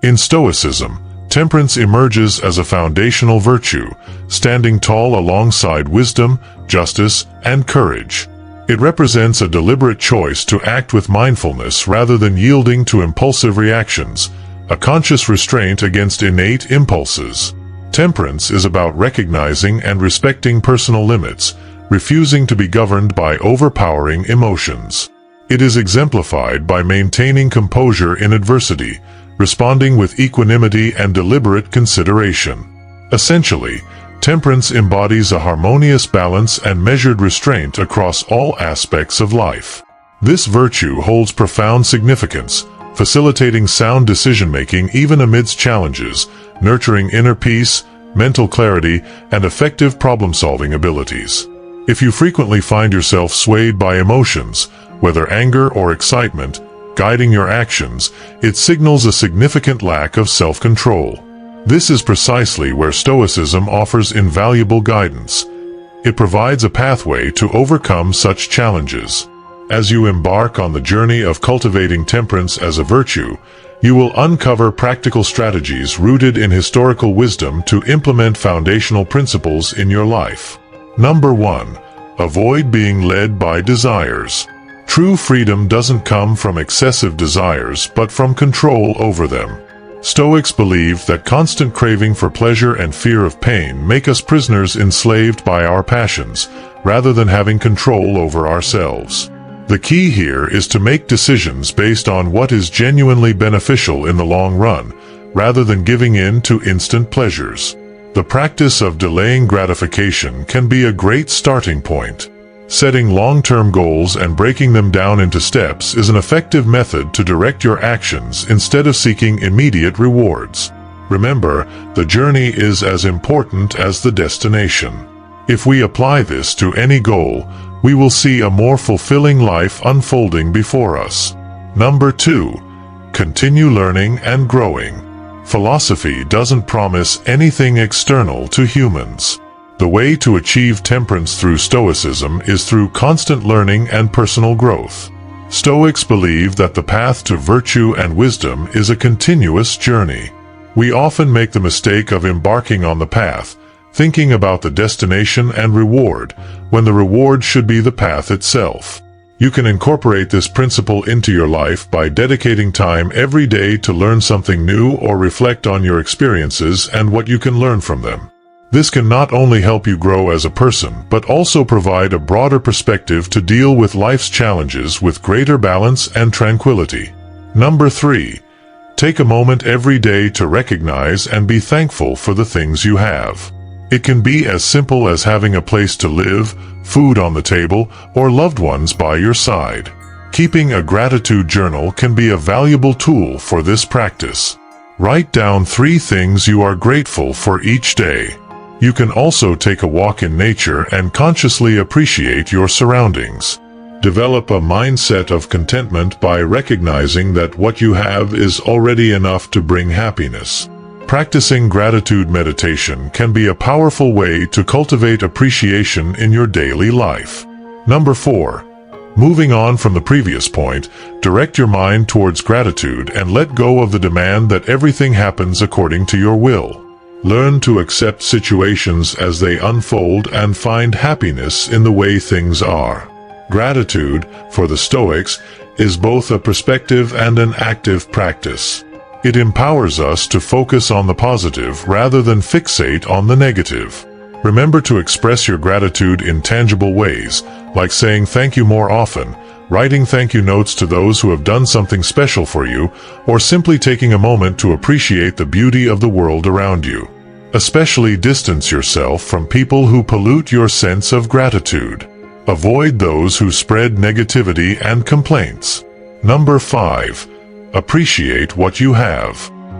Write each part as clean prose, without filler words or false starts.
In Stoicism, temperance emerges as a foundational virtue, standing tall alongside wisdom, justice, and courage. It represents a deliberate choice to act with mindfulness rather than yielding to impulsive reactions, a conscious restraint against innate impulses. Temperance is about recognizing and respecting personal limits, refusing to be governed by overpowering emotions. It is exemplified by maintaining composure in adversity, responding with equanimity and deliberate consideration. Essentially, temperance embodies a harmonious balance and measured restraint across all aspects of life. This virtue holds profound significance, facilitating sound decision-making even amidst challenges, nurturing inner peace, mental clarity, and effective problem-solving abilities. If you frequently find yourself swayed by emotions, whether anger or excitement, guiding your actions, it signals a significant lack of self-control. This is precisely where Stoicism offers invaluable guidance. It provides a pathway to overcome such challenges. As you embark on the journey of cultivating temperance as a virtue, you will uncover practical strategies rooted in historical wisdom to implement foundational principles in your life. Number 1. Avoid being led by desires. True freedom doesn't come from excessive desires but from control over them. Stoics believe that constant craving for pleasure and fear of pain make us prisoners enslaved by our passions, rather than having control over ourselves. The key here is to make decisions based on what is genuinely beneficial in the long run, rather than giving in to instant pleasures. The practice of delaying gratification can be a great starting point. Setting long-term goals and breaking them down into steps is an effective method to direct your actions instead of seeking immediate rewards. Remember, the journey is as important as the destination. If we apply this to any goal, we will see a more fulfilling life unfolding before us. Number 2. Continue learning and growing. Philosophy doesn't promise anything external to humans. The way to achieve temperance through Stoicism is through constant learning and personal growth. Stoics believe that the path to virtue and wisdom is a continuous journey. We often make the mistake of embarking on the path, thinking about the destination and reward, when the reward should be the path itself. You can incorporate this principle into your life by dedicating time every day to learn something new or reflect on your experiences and what you can learn from them. This can not only help you grow as a person, but also provide a broader perspective to deal with life's challenges with greater balance and tranquility. Number 3. Take a moment every day to recognize and be thankful for the things you have. It can be as simple as having a place to live, food on the table, or loved ones by your side. Keeping a gratitude journal can be a valuable tool for this practice. Write down 3 things you are grateful for each day. You can also take a walk in nature and consciously appreciate your surroundings. Develop a mindset of contentment by recognizing that what you have is already enough to bring happiness. Practicing gratitude meditation can be a powerful way to cultivate appreciation in your daily life. Number 4. Moving on from the previous point, direct your mind towards gratitude and let go of the demand that everything happens according to your will. Learn to accept situations as they unfold and find happiness in the way things are. Gratitude, for the Stoics, is both a perspective and an active practice. It empowers us to focus on the positive rather than fixate on the negative. Remember to express your gratitude in tangible ways, like saying thank you more often, writing thank you notes to those who have done something special for you, or simply taking a moment to appreciate the beauty of the world around you. Especially distance yourself from people who pollute your sense of gratitude. Avoid those who spread negativity and complaints. Number 5. Appreciate what you have.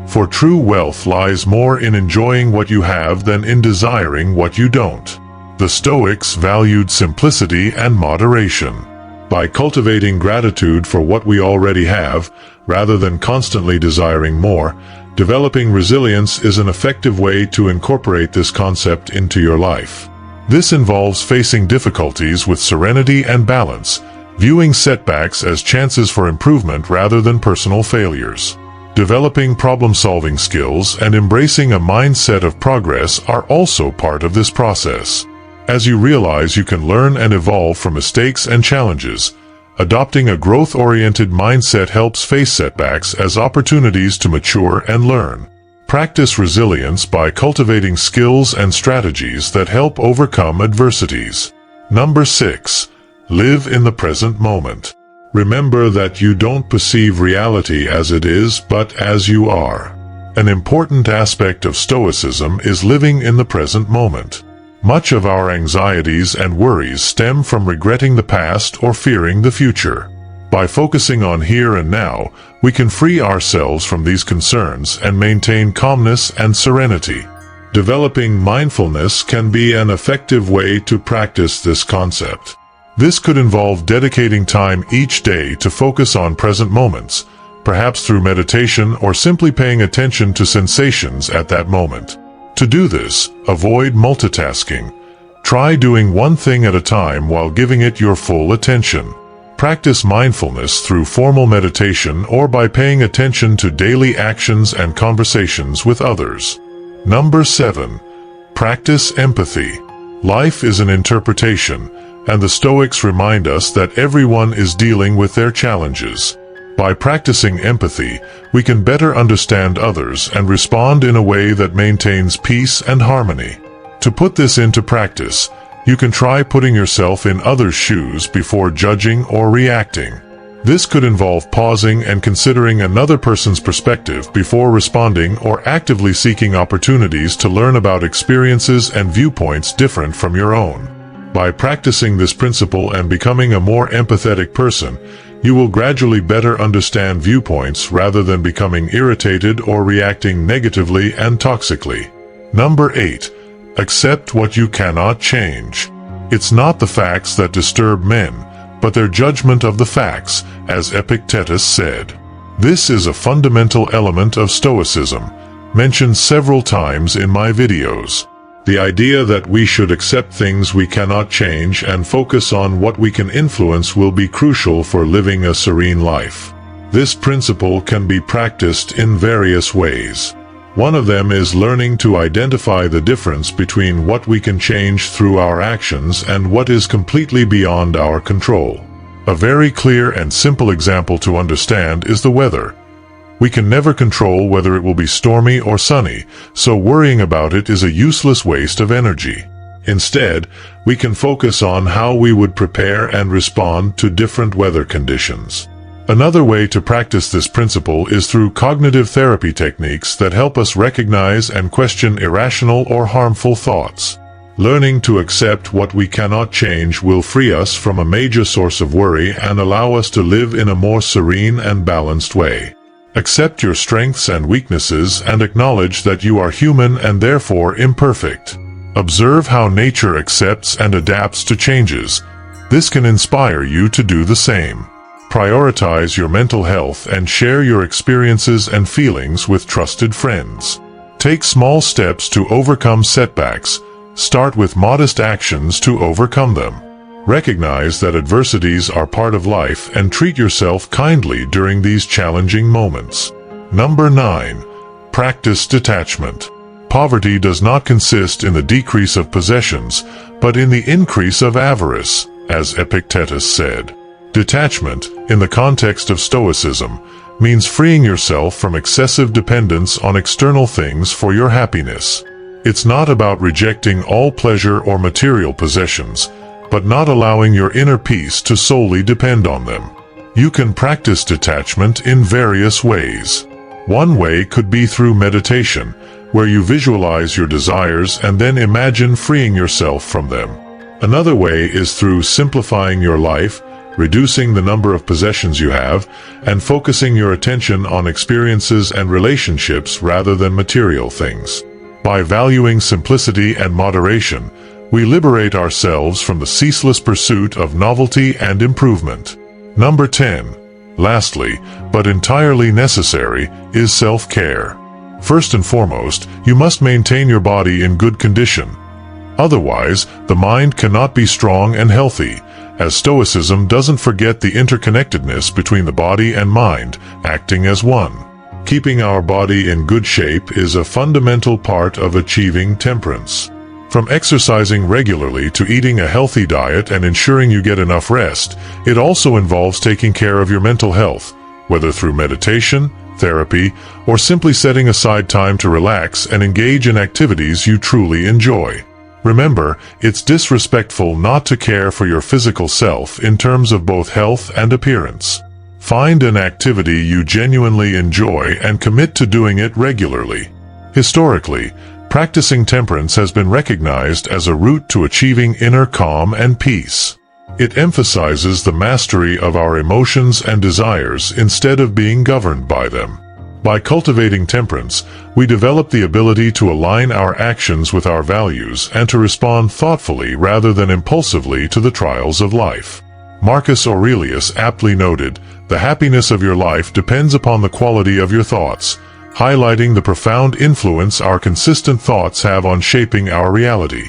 For true wealth lies more in enjoying what you have than in desiring what you don't. The Stoics valued simplicity and moderation. By cultivating gratitude for what we already have, rather than constantly desiring more, developing resilience is an effective way to incorporate this concept into your life. This involves facing difficulties with serenity and balance, viewing setbacks as chances for improvement rather than personal failures. Developing problem-solving skills and embracing a mindset of progress are also part of this process. As you realize you can learn and evolve from mistakes and challenges, adopting a growth-oriented mindset helps face setbacks as opportunities to mature and learn. Practice resilience by cultivating skills and strategies that help overcome adversities. Number 6. Live in the present moment. Remember that you don't perceive reality as it is, but as you are. An important aspect of Stoicism is living in the present moment. Much of our anxieties and worries stem from regretting the past or fearing the future. By focusing on here and now, we can free ourselves from these concerns and maintain calmness and serenity. Developing mindfulness can be an effective way to practice this concept. This could involve dedicating time each day to focus on present moments, perhaps through meditation or simply paying attention to sensations at that moment. To do this, avoid multitasking. Try doing one thing at a time while giving it your full attention. Practice mindfulness through formal meditation or by paying attention to daily actions and conversations with others. Number 7. Practice empathy. Life is an interpretation, and the Stoics remind us that everyone is dealing with their challenges. By practicing empathy, we can better understand others and respond in a way that maintains peace and harmony. To put this into practice, you can try putting yourself in others' shoes before judging or reacting. This could involve pausing and considering another person's perspective before responding or actively seeking opportunities to learn about experiences and viewpoints different from your own. By practicing this principle and becoming a more empathetic person, you will gradually better understand viewpoints rather than becoming irritated or reacting negatively and toxically. Number 8. Accept what you cannot change. It's not the facts that disturb men, but their judgment of the facts, as Epictetus said. This is a fundamental element of Stoicism, mentioned several times in my videos. The idea that we should accept things we cannot change and focus on what we can influence will be crucial for living a serene life. This principle can be practiced in various ways. One of them is learning to identify the difference between what we can change through our actions and what is completely beyond our control. A very clear and simple example to understand is the weather. We can never control whether it will be stormy or sunny, so worrying about it is a useless waste of energy. Instead, we can focus on how we would prepare and respond to different weather conditions. Another way to practice this principle is through cognitive therapy techniques that help us recognize and question irrational or harmful thoughts. Learning to accept what we cannot change will free us from a major source of worry and allow us to live in a more serene and balanced way. Accept your strengths and weaknesses and acknowledge that you are human and therefore imperfect. Observe how nature accepts and adapts to changes. This can inspire you to do the same. Prioritize your mental health and share your experiences and feelings with trusted friends. Take small steps to overcome setbacks. Start with modest actions to overcome them. Recognize that adversities are part of life and treat yourself kindly during these challenging moments. Number 9. Practice detachment. Poverty does not consist in the decrease of possessions, but in the increase of avarice, as Epictetus said. Detachment, in the context of Stoicism, means freeing yourself from excessive dependence on external things for your happiness. It's not about rejecting all pleasure or material possessions, but not allowing your inner peace to solely depend on them. You can practice detachment in various ways. One way could be through meditation, where you visualize your desires and then imagine freeing yourself from them. Another way is through simplifying your life, reducing the number of possessions you have, and focusing your attention on experiences and relationships rather than material things. By valuing simplicity and moderation, we liberate ourselves from the ceaseless pursuit of novelty and improvement. Number 10. Lastly, but entirely necessary, is self-care. First and foremost, you must maintain your body in good condition. Otherwise, the mind cannot be strong and healthy, as Stoicism doesn't forget the interconnectedness between the body and mind, acting as one. keeping our body in good shape is a fundamental part of achieving temperance. From exercising regularly to eating a healthy diet and ensuring you get enough rest, it also involves taking care of your mental health, whether through meditation, therapy, or simply setting aside time to relax and engage in activities you truly enjoy. Remember, it's disrespectful not to care for your physical self in terms of both health and appearance. Find an activity you genuinely enjoy and commit to doing it regularly. Historically, practicing temperance has been recognized as a route to achieving inner calm and peace. It emphasizes the mastery of our emotions and desires instead of being governed by them. By cultivating temperance, we develop the ability to align our actions with our values and to respond thoughtfully rather than impulsively to the trials of life. Marcus Aurelius aptly noted, "The happiness of your life depends upon the quality of your thoughts," highlighting the profound influence our consistent thoughts have on shaping our reality.